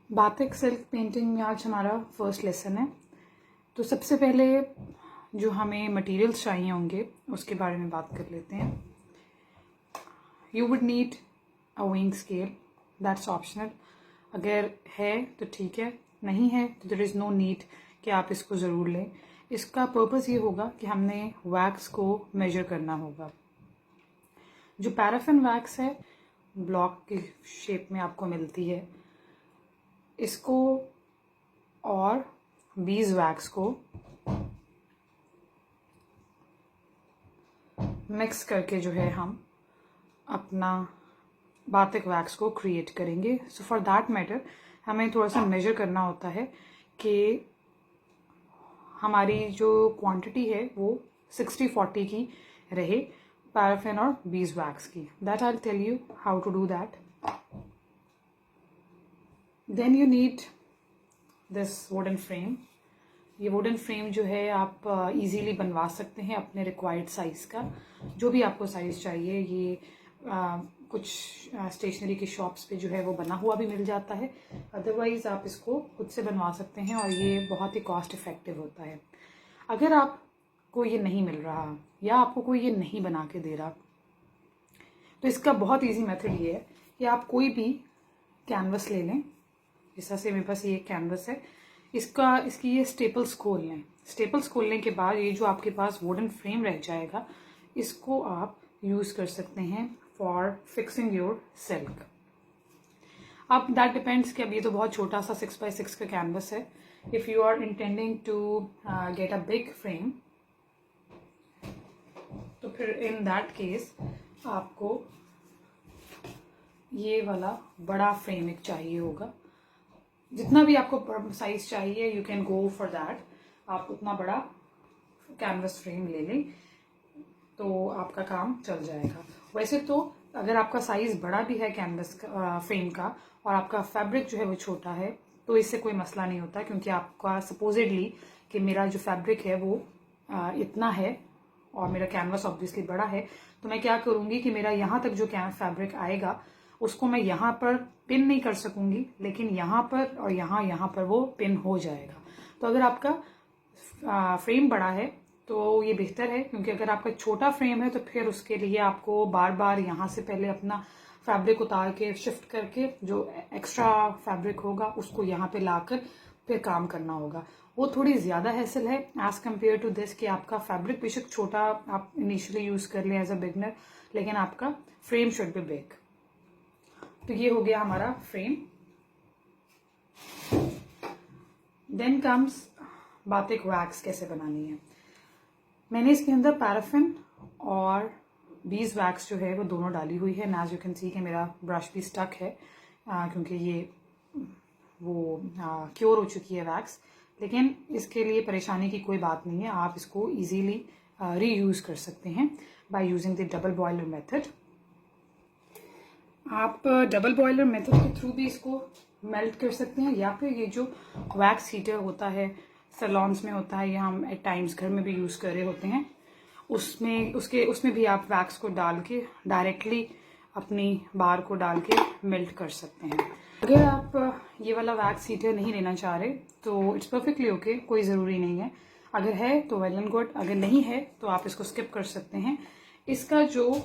बातिक silk painting में आज हमारा फर्स्ट लेसन है। तो सबसे पहले जो हमें मटेरियल्स चाहिए होंगे उसके बारे में बात कर लेते हैं। You would need a weighing scale, that's optional. अगर है तो ठीक है, नहीं है तो देयर इज़ नो नीड कि आप इसको ज़रूर लें। इसका पर्पस ये होगा कि हमने वैक्स को मेजर करना होगा। जो पैराफिन वैक्स है ब्लॉक की शेप में आपको मिलती है, इसको और बीज वैक्स को मिक्स करके जो है हम अपना बातिक वैक्स को क्रिएट करेंगे। सो फॉर दैट मैटर हमें थोड़ा सा मेजर करना होता है कि हमारी जो क्वांटिटी है वो 60-40 की रहे, पैराफिन और बीज वैक्स की। That I will tell you how to do that. Then you need this wooden frame. ये वुडन फ्रेम जो है आप इजीली बनवा सकते हैं अपने रिक्वायर्ड साइज़ का, जो भी आपको साइज़ चाहिए। ये कुछ स्टेशनरी की शॉप्स पे जो है वो बना हुआ भी मिल जाता है, अदरवाइज़ आप इसको खुद से बनवा सकते हैं और ये बहुत ही कॉस्ट इफ़ेक्टिव होता है। अगर आपको ये नहीं मिल रहा या आपको कोई ये नहीं बना के दे रहा, तो इसका बहुत ईजी मेथड ये है कि आप कोई भी कैनवस ले लें। जैसा से मेरे पास ये कैनवस है, इसकी ये स्टेपल्स खोल लें। स्टेपल्स खोलने के बाद ये जो आपके पास वुडन फ्रेम रह जाएगा, इसको आप यूज़ कर सकते हैं फॉर फिक्सिंग योर सिल्क। अब दैट डिपेंड्स कि अब ये तो बहुत छोटा सा 6x6 का कैनवस है। If you are intending to get a big frame, तो फिर इन दैट केस आपको ये वाला बड़ा फ्रेम एक चाहिए होगा। जितना भी आपको साइज चाहिए you can go for that. आप उतना बड़ा कैनवस फ्रेम ले लें तो आपका काम चल जाएगा। वैसे तो अगर आपका साइज बड़ा भी है कैनवस फ्रेम का और आपका फैब्रिक जो है वो छोटा है, तो इससे कोई मसला नहीं होता, क्योंकि आपका सपोजिडली कि मेरा जो फैब्रिक है वो इतना है और मेरा कैनवस ऑब्वियसली बड़ा है, तो मैं क्या करूँगी कि मेरा यहाँ तक जो फैब्रिक आएगा उसको मैं यहाँ पर पिन नहीं कर सकूंगी, लेकिन यहाँ पर और यहाँ पर वो पिन हो जाएगा। तो अगर आपका फ्रेम बड़ा है तो ये बेहतर है, क्योंकि अगर आपका छोटा फ्रेम है तो फिर उसके लिए आपको बार बार यहाँ से पहले अपना फैब्रिक उतार के शिफ्ट करके जो एक्स्ट्रा फैब्रिक होगा उसको यहाँ पे लाकर फिर काम करना होगा। वो थोड़ी ज़्यादा हैसल है एज कम्पेयर टू दिस कि आपका फैब्रिक बेशक छोटा आप इनिशियली यूज़ कर लें एज अ बिगनर, लेकिन आपका फ्रेम शुड बी बिग। तो ये हो गया हमारा फ्रेम। देन कम्स बातिक वैक्स कैसे बनानी है। मैंने इसके अंदर पैराफिन और बीज वैक्स जो है वो दोनों डाली हुई है। एज यू कैन सी कि मेरा ब्रश भी स्टक है क्योंकि ये वो क्योर हो चुकी है वैक्स, लेकिन इसके लिए परेशानी की कोई बात नहीं है। आप इसको इजीली रीयूज कर सकते हैं by using the double boiler method. आप डबल बॉयलर मेथड के थ्रू भी इसको मेल्ट कर सकते हैं, या फिर ये जो वैक्स हीटर होता है सैलॉन्स में होता है या हम एट टाइम्स घर में भी यूज़ कर रहे होते हैं, उसमें भी आप वैक्स को डाल के डायरेक्टली अपनी बार को डाल के मेल्ट कर सकते हैं। अगर आप ये वाला वैक्स हीटर नहीं लेना चाह रहे तो इट्स परफेक्टली ओके, कोई ज़रूरी नहीं है। अगर है तो वेल एंड गुड, अगर नहीं है तो आप इसको स्किप कर सकते हैं। इसका जो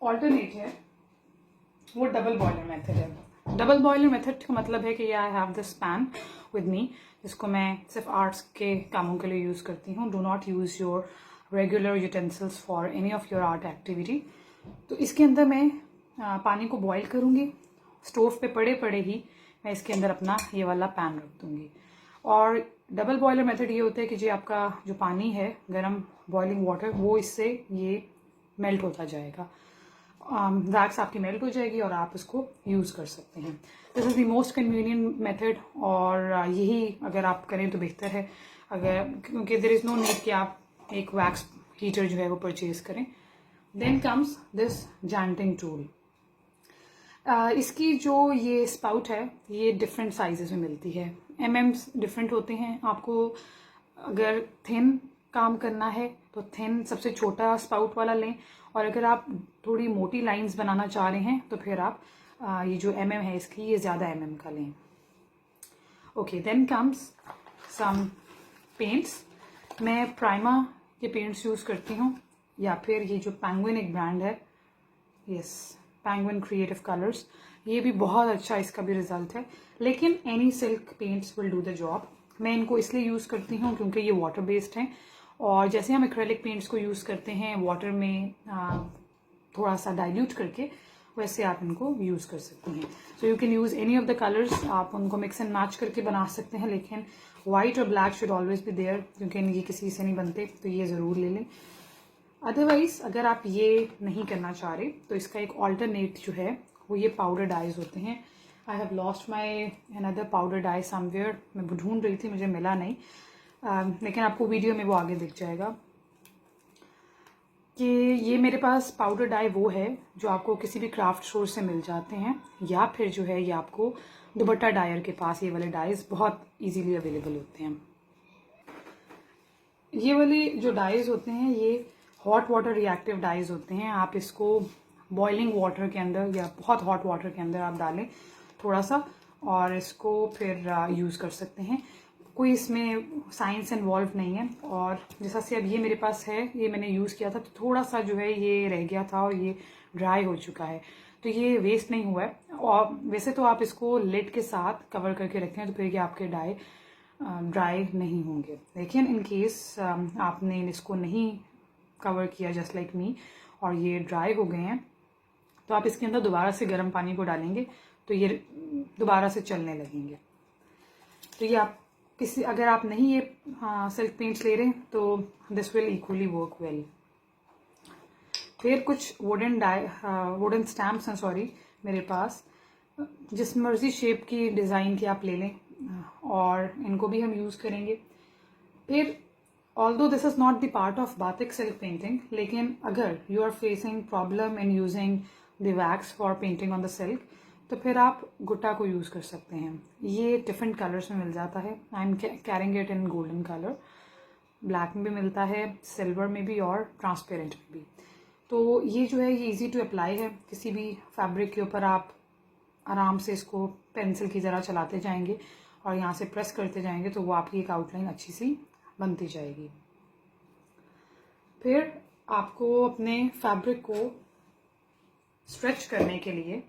ऑल्टरनेट है वो डबल बॉयलर मेथड है। डबल बॉयलर मेथड का मतलब है कि आई have this pan with me, जिसको मैं सिर्फ आर्ट्स के कामों के लिए यूज़ करती हूँ। Do not use your regular utensils for any of your art activity. तो इसके अंदर मैं पानी को बॉयल करूँगी। स्टोव पे पड़े पड़े ही मैं इसके अंदर अपना ये वाला पैन रख दूँगी। और डबल बॉयलर मेथड ये होता है कि जो आपका जो पानी है गर्म बॉइलिंग वाटर, वो इससे ये मेल्ट होता जाएगा, वैक्स आपकी मेल्ट हो जाएगी और आप इसको यूज़ कर सकते हैं। This is the most convenient method, और यही अगर आप करें तो बेहतर है, अगर क्योंकि देयर इज़ नो नीड कि आप एक वैक्स हीटर जो है वो परचेज करें। Then comes this tjanting tool. इसकी जो ये स्पाउट है ये डिफरेंट साइजेस में मिलती है, एमएम्स डिफरेंट होते हैं। आपको अगर थिन काम करना है तो थिन सबसे छोटा स्पाउट वाला लें, और अगर आप थोड़ी मोटी लाइंस बनाना चाह रहे हैं तो फिर आप ये जो एमएम है इसकी ये ज़्यादा एमएम का लें। ओके, देन कम्स सम पेंट्स। मैं प्राइमा के पेंट्स यूज़ करती हूँ, या फिर ये जो पेंगुइन एक ब्रांड है, यस, पेंगुइन क्रिएटिव कलर्स, ये भी बहुत अच्छा इसका भी रिजल्ट है। लेकिन any silk paints will do the job. मैं इनको इसलिए यूज़ करती हूँ क्योंकि ये वाटर बेस्ड हैं, और जैसे हम एक्रेलिक पेंट्स को यूज़ करते हैं वाटर में थोड़ा सा डाइल्यूट करके, वैसे आप इनको यूज़ कर सकते हैं। So you can use any of the colours, आप उनको मिक्स एंड मैच करके बना सकते हैं, लेकिन वाइट और black should always be there, क्योंकि ये किसी से नहीं बनते, तो ये ज़रूर ले लें। अदरवाइज अगर आप ये नहीं करना चाह रहे तो इसका एक ऑल्टरनेट जो है वो ये पाउडर डाइज होते हैं। I have lost my another powder dye somewhere, मैं ढूंढ रही थी, मुझे मिला नहीं, लेकिन आपको वीडियो में वो आगे दिख जाएगा कि ये मेरे पास पाउडर डाई वो है जो आपको किसी भी क्राफ्ट स्टोर से मिल जाते हैं, या फिर जो है ये आपको दुपट्टा डायर के पास ये वाले डाइज बहुत इजीली अवेलेबल होते हैं। ये वाली जो डाइज होते हैं ये हॉट वाटर रिएक्टिव डाइज होते हैं। आप इसको बॉइलिंग वाटर के अंदर या बहुत हॉट वाटर के अंदर आप डालें थोड़ा सा, और इसको फिर यूज़ कर सकते हैं। कोई इसमें साइंस इन्वॉल्व नहीं है। और जैसा से अब ये मेरे पास है, ये मैंने यूज़ किया था तो थोड़ा सा जो है ये रह गया था और ये ड्राई हो चुका है, तो ये वेस्ट नहीं हुआ है। और वैसे तो आप इसको लिड के साथ कवर करके रखें तो फिर ये आपके डाई ड्राई नहीं होंगे। लेकिन इन केस आपने इसको नहीं कवर किया जस्ट लाइक मी और ये ड्राई हो गए हैं, तो आप इसके अंदर दोबारा से गर्म पानी को डालेंगे तो ये दोबारा से चलने लगेंगे। तो ये आप किसी, अगर आप नहीं ये सिल्क पेंट्स ले रहे तो this will equally work well. फिर कुछ वुडन स्टैम्प्स हैं, सॉरी, मेरे पास, जिस मर्जी शेप की डिज़ाइन की आप ले लें, और इनको भी हम यूज़ करेंगे। फिर although this is not the part of batik silk painting, लेकिन अगर you are facing problem in using the wax for painting on the silk, तो फिर आप गुट्टा को यूज़ कर सकते हैं। ये डिफरेंट कलर्स में मिल जाता है। I am carrying it in golden colour, black में भी मिलता है, सिल्वर में भी और ट्रांसपेरेंट में भी। तो ये जो है ये इजी टू अप्लाई है। किसी भी फैब्रिक के ऊपर आप आराम से इसको पेंसिल की तरह चलाते जाएंगे और यहाँ से प्रेस करते जाएंगे तो वो आपकी एक आउटलाइन अच्छी सी बनती जाएगी। फिर आपको अपने फैब्रिक को स्ट्रेच करने के लिए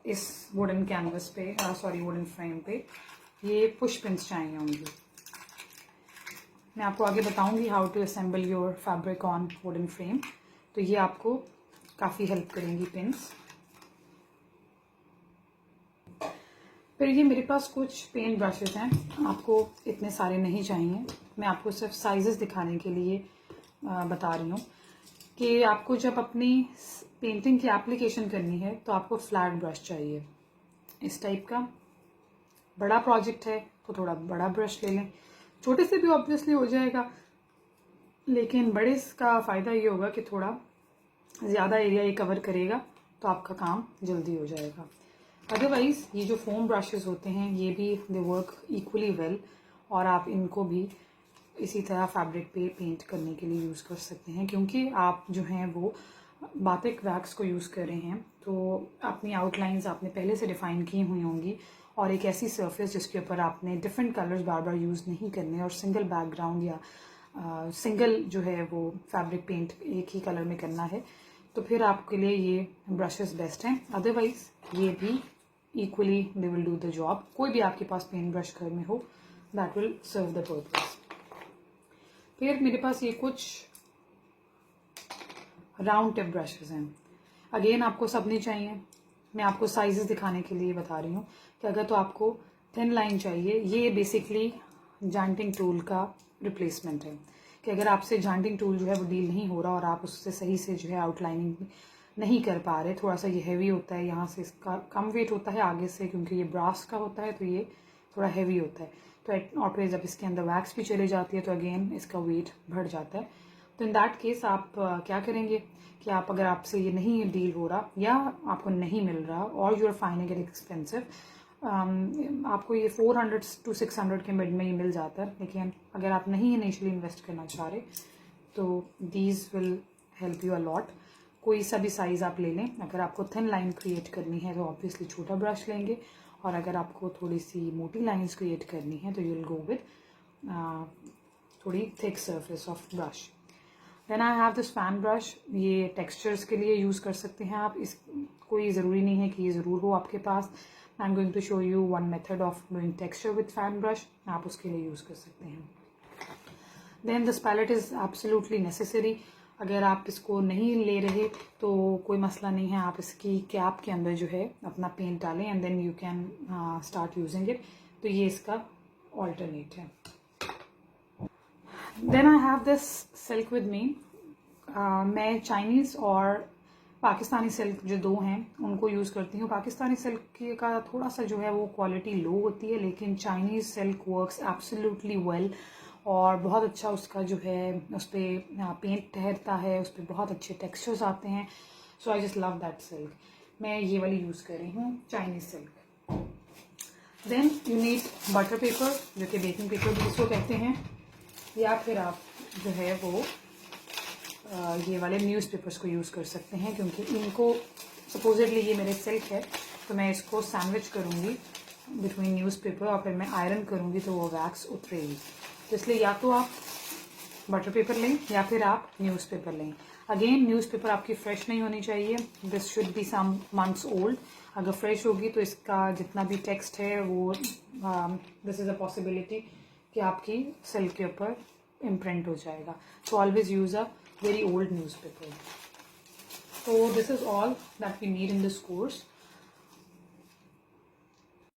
इस वुडन कैनवस पे, वुडन फ्रेम पे ये पुश पिन्स चाहिए होंगे। मैं आपको आगे बताऊंगी how to assemble your fabric on wooden frame, तो ये आपको काफ़ी हेल्प करेंगी पिन्स। फिर ये मेरे पास कुछ पेंट ब्रशेस हैं, आपको इतने सारे नहीं चाहिए, मैं आपको सिर्फ साइजेस दिखाने के लिए बता रही हूँ कि आपको जब अपनी पेंटिंग की एप्लीकेशन करनी है तो आपको फ्लैट ब्रश चाहिए इस टाइप का। बड़ा प्रोजेक्ट है तो थोड़ा बड़ा ब्रश ले लें, छोटे से भी ऑब्वियसली हो जाएगा, लेकिन बड़े का फ़ायदा ये होगा कि थोड़ा ज़्यादा एरिया ये कवर करेगा तो आपका काम जल्दी हो जाएगा। अदरवाइज़ ये जो फोम ब्रशेस होते हैं ये भी दे वर्क इक्वली वेल, और आप इनको भी इसी तरह फैब्रिक पे पेंट करने के लिए यूज़ कर सकते हैं, क्योंकि आप जो हैं वो बातिक वैक्स को यूज़ कर रहे हैं तो अपनी आउटलाइंस आपने पहले से डिफ़ाइन की हुई होंगी, और एक ऐसी सरफेस जिसके ऊपर आपने डिफरेंट कलर्स बार बार यूज़ नहीं करने, और सिंगल बैकग्राउंड या सिंगल जो है वो फैब्रिक पेंट एक ही कलर में करना है, तो फिर आपके लिए ये ब्रशेस बेस्ट हैं। अदरवाइज ये भी equally they will do the job. कोई भी आपके पास पेंट ब्रश घर में हो, that will serve the purpose. फिर मेरे पास ये कुछ राउंड टिप ब्रशेस हैं। अगेन आपको सब नहीं चाहिए, मैं आपको साइजेस दिखाने के लिए बता रही हूँ कि अगर तो आपको थिन लाइन चाहिए, ये बेसिकली जॉइंटिंग टूल का रिप्लेसमेंट है, कि अगर आपसे जॉइंटिंग टूल जो है वो डील नहीं हो रहा और आप उससे सही से जो है आउटलाइनिंग नहीं कर पा रहे, थोड़ा सा ये हैवी होता है, यहाँ से इसका कम वेट होता है आगे से क्योंकि ये ब्रास का होता है तो ये थोड़ा हैवी होता है, तो ऑटोमेटिक जब इसके अंदर वैक्स भी चली जाती है तो अगेन इसका वेट बढ़ जाता है। तो इन दैट केस आप क्या करेंगे कि आप, अगर आपसे ये नहीं डील हो रहा या आपको नहीं मिल रहा और you are finding it expensive, आपको ये 400 to 600 के मिड में ये मिल जाता है, लेकिन अगर आप नहीं इनिशियली इन्वेस्ट करना चाह रहे तो these will help you a lot. कोई सा भी साइज़ आप ले लें। अगर आपको थिन लाइन क्रिएट करनी है तो ऑब्वियसली छोटा ब्रश लेंगे, और अगर आपको थोड़ी सी मोटी लाइंस क्रिएट करनी है तो यू विल गो विद थोड़ी thick surface of brush. Then I have this fan brush, ये टेक्सचर्स के लिए यूज़ कर सकते हैं आप, इस कोई ज़रूरी नहीं है कि ये ज़रूर हो आपके पास। I am going to show you one method of doing texture with fan brush, आप उसके लिए यूज़ कर सकते हैं। Then this palette is absolutely necessary, अगर आप इसको नहीं ले रहे तो कोई मसला नहीं है, आप इसकी कैप के अंदर जो है अपना पेंट डालें and then you can start using it. तो ये इसका ऑल्टरनेट है। Then I have this silk with me, मैं चाइनीज़ और पाकिस्तानी सिल्क जो दो हैं उनको यूज़ करती हूँ। पाकिस्तानी सिल्क का थोड़ा सा जो है वो क्वालिटी लो होती है, लेकिन Chinese silk works absolutely well, और बहुत अच्छा उसका जो है उस पर पेंट ठहरता है, उस पर बहुत अच्छे टेक्सचर्स आते हैं। So I just love that silk. मैं ये वाली यूज़ कर रही हूँ Chinese silk. Then you need butter paper, जो कि बेकिंग पेपर भी इसको कहते हैं, या फिर आप जो है वो ये वाले न्यूज़पेपर्स को यूज़ कर सकते हैं, क्योंकि इनको सपोजिटली ये मेरे सिल्क है तो मैं इसको सैंडविच करूँगी बिटवीन न्यूज़पेपर और फिर मैं आयरन करूँगी तो वो वैक्स उतरेगी। तो इसलिए या तो आप बटर पेपर लें या फिर आप न्यूज़पेपर लें। अगेन न्यूज़पेपर आपकी फ्रेश नहीं होनी चाहिए, this should be some months old. अगर फ्रेश होगी तो इसका जितना भी टेक्स्ट है वो दिस इज़ अ पॉसिबिलिटी कि आपकी सिल्क के ऊपर इम्प्रिंट हो जाएगा। So always use a very old newspaper. So this is all that we need in this course.